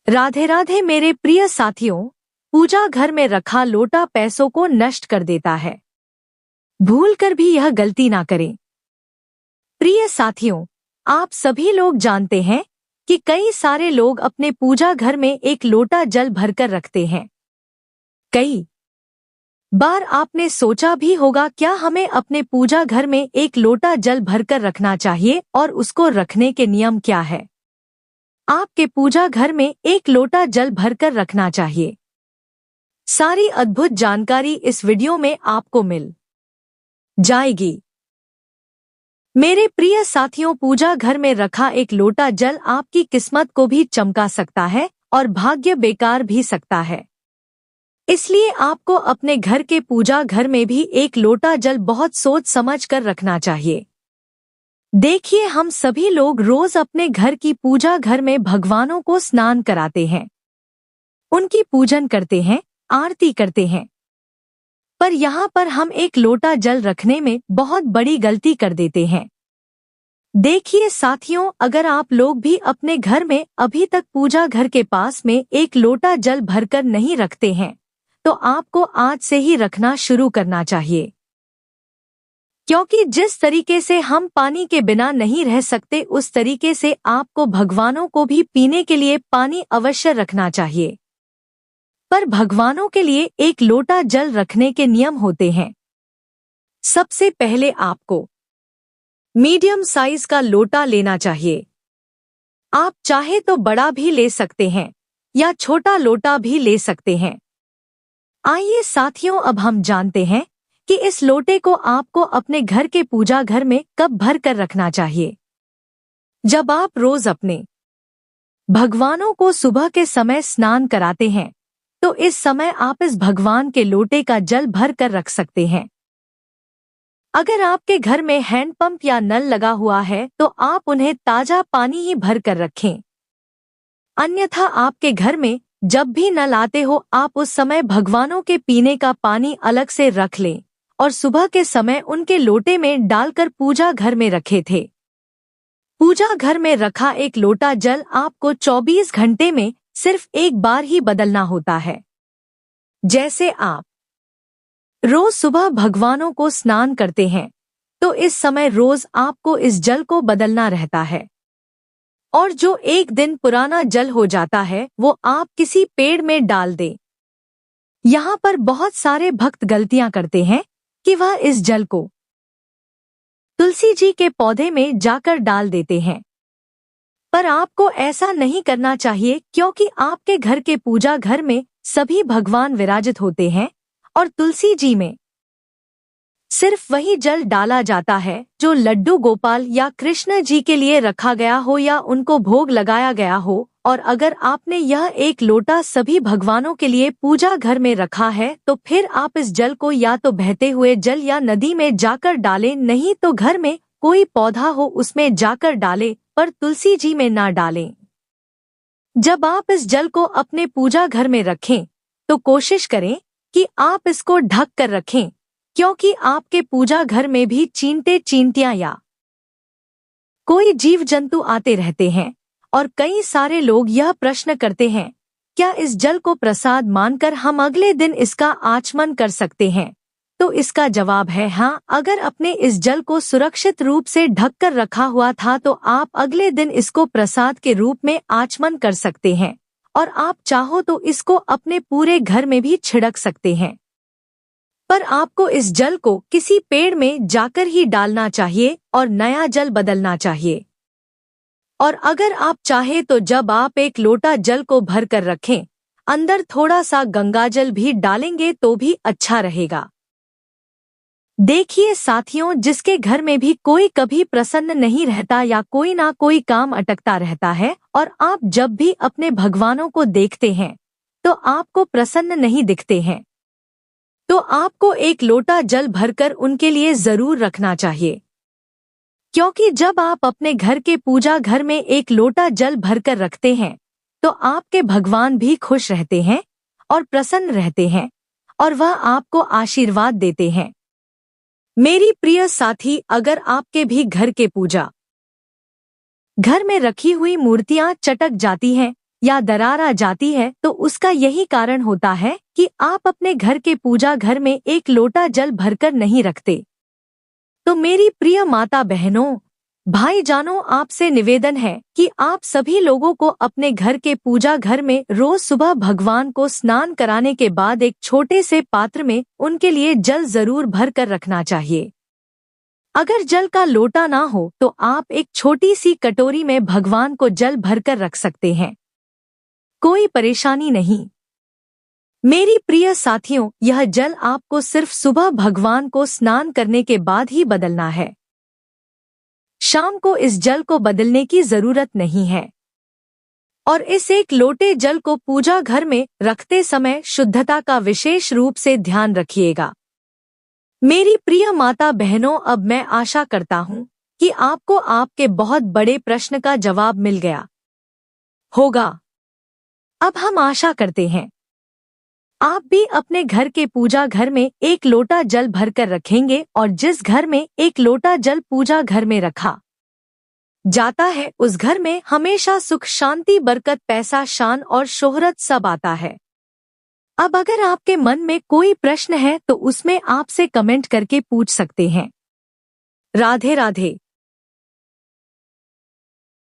राधे राधे मेरे प्रिय साथियों, पूजा घर में रखा लोटा पैसों को नष्ट कर देता है। भूल कर भी यह गलती ना करें। प्रिय साथियों, आप सभी लोग जानते हैं कि कई सारे लोग अपने पूजा घर में एक लोटा जल भरकर रखते हैं। कई बार आपने सोचा भी होगा, क्या हमें अपने पूजा घर में एक लोटा जल भरकर रखना चाहिए और उसको रखने के नियम क्या है? आपके पूजा घर में एक लोटा जल भरकर रखना चाहिए। सारी अद्भुत जानकारी इस वीडियो में आपको मिल जाएगी। मेरे प्रिय साथियों, पूजा घर में रखा एक लोटा जल आपकी किस्मत को भी चमका सकता है और भाग्य बेकार भी सकता है। इसलिए आपको अपने घर के पूजा घर में भी एक लोटा जल बहुत सोच समझ कर रखना चाहिए। देखिए, हम सभी लोग रोज अपने घर की पूजा घर में भगवानों को स्नान कराते हैं, उनकी पूजन करते हैं, आरती करते हैं। पर यहाँ पर हम एक लोटा जल रखने में बहुत बड़ी गलती कर देते हैं। देखिए साथियों, अगर आप लोग भी अपने घर में अभी तक पूजा घर के पास में एक लोटा जल भरकर नहीं रखते हैं, तो आपको आज से ही रखना शुरू करना चाहिए। क्योंकि जिस तरीके से हम पानी के बिना नहीं रह सकते, उस तरीके से आपको भगवानों को भी पीने के लिए पानी अवश्य रखना चाहिए। पर भगवानों के लिए एक लोटा जल रखने के नियम होते हैं। सबसे पहले आपको मीडियम साइज का लोटा लेना चाहिए। आप चाहे तो बड़ा भी ले सकते हैं या छोटा लोटा भी ले सकते हैं। आइए साथियों, अब हम जानते हैं कि इस लोटे को आपको अपने घर के पूजा घर में कब भर कर रखना चाहिए। जब आप रोज अपने भगवानों को सुबह के समय स्नान कराते हैं, तो इस समय आप इस भगवान के लोटे का जल भर कर रख सकते हैं। अगर आपके घर में हैंडपंप या नल लगा हुआ है, तो आप उन्हें ताजा पानी ही भर कर रखें। अन्यथा आपके घर में जब भी नल आते हो, आप उस समय भगवानों के पीने का पानी अलग से रख लें और सुबह के समय उनके लोटे में डालकर पूजा घर में रखे थे। पूजा घर में रखा एक लोटा जल आपको 24 घंटे में सिर्फ एक बार ही बदलना होता है। जैसे आप रोज सुबह भगवानों को स्नान करते हैं, तो इस समय रोज आपको इस जल को बदलना रहता है। और जो एक दिन पुराना जल हो जाता है, वो आप किसी पेड़ में डाल दें। यहाँ पर बहुत सारे भक्त गलतियां करते हैं कि वह इस जल को तुलसी जी के पौधे में जाकर डाल देते हैं। पर आपको ऐसा नहीं करना चाहिए, क्योंकि आपके घर के पूजा घर में सभी भगवान विराजित होते हैं और तुलसी जी में सिर्फ वही जल डाला जाता है जो लड्डू गोपाल या कृष्ण जी के लिए रखा गया हो या उनको भोग लगाया गया हो। और अगर आपने यह एक लोटा सभी भगवानों के लिए पूजा घर में रखा है, तो फिर आप इस जल को या तो बहते हुए जल या नदी में जाकर डालें, नहीं तो घर में कोई पौधा हो उसमें जाकर डालें, पर तुलसी जी में ना डालें। जब आप इस जल को अपने पूजा घर में रखें, तो कोशिश करें कि आप इसको ढक कर रखें, क्योंकि आपके पूजा घर में भी चींटे चींटियां या कोई जीव जंतु आते रहते हैं। और कई सारे लोग यह प्रश्न करते हैं, क्या इस जल को प्रसाद मानकर हम अगले दिन इसका आचमन कर सकते हैं? तो इसका जवाब है हाँ। अगर अपने इस जल को सुरक्षित रूप से ढक कर रखा हुआ था, तो आप अगले दिन इसको प्रसाद के रूप में आचमन कर सकते हैं और आप चाहो तो इसको अपने पूरे घर में भी छिड़क सकते हैं। पर आपको इस जल को किसी पेड़ में जाकर ही डालना चाहिए और नया जल बदलना चाहिए। और अगर आप चाहे तो जब आप एक लोटा जल को भर कर रखें, अंदर थोड़ा सा गंगाजल भी डालेंगे तो भी अच्छा रहेगा। देखिए साथियों, जिसके घर में भी कोई कभी प्रसन्न नहीं रहता या कोई ना कोई काम अटकता रहता है, और आप जब भी अपने भगवानों को देखते हैं तो आपको प्रसन्न नहीं दिखते हैं, तो आपको एक लोटा जल भरकर उनके लिए जरूर रखना चाहिए। क्योंकि जब आप अपने घर के पूजा घर में एक लोटा जल भरकर रखते हैं, तो आपके भगवान भी खुश रहते हैं और प्रसन्न रहते हैं और वह आपको आशीर्वाद देते हैं। मेरी प्रिय साथी, अगर आपके भी घर के पूजा घर में रखी हुई मूर्तियां चटक जाती हैं, या दरार आ जाती है तो उसका यही कारण होता है कि आप अपने घर के पूजा घर में एक लोटा जल भरकर नहीं रखते। तो मेरी प्रिय माता बहनों, भाईजानों, आपसे निवेदन है कि आप सभी लोगों को अपने घर के पूजा घर में रोज सुबह भगवान को स्नान कराने के बाद एक छोटे से पात्र में उनके लिए जल जरूर भर कर रखना चाहिए। अगर जल का लोटा ना हो तो आप एक छोटी सी कटोरी में भगवान को जल भरकर रख सकते हैं, कोई परेशानी नहीं। मेरी प्रिय साथियों, यह जल आपको सिर्फ सुबह भगवान को स्नान करने के बाद ही बदलना है। शाम को इस जल को बदलने की जरूरत नहीं है। और इस एक लोटे जल को पूजा घर में रखते समय शुद्धता का विशेष रूप से ध्यान रखिएगा। मेरी प्रिय माता बहनों, अब मैं आशा करता हूँ कि आपको आपके बहुत बड़े प्रश्न का जवाब मिल गया होगा। अब हम आशा करते हैं आप भी अपने घर के पूजा घर में एक लोटा जल भरकर रखेंगे और जिस घर में एक लोटा जल पूजा घर में रखा जाता है उस घर में हमेशा सुख, शांति, बरकत, पैसा, शान और शोहरत सब आता है। अब अगर आपके मन में कोई प्रश्न है तो उसमें आपसे कमेंट करके पूछ सकते हैं। राधे राधे।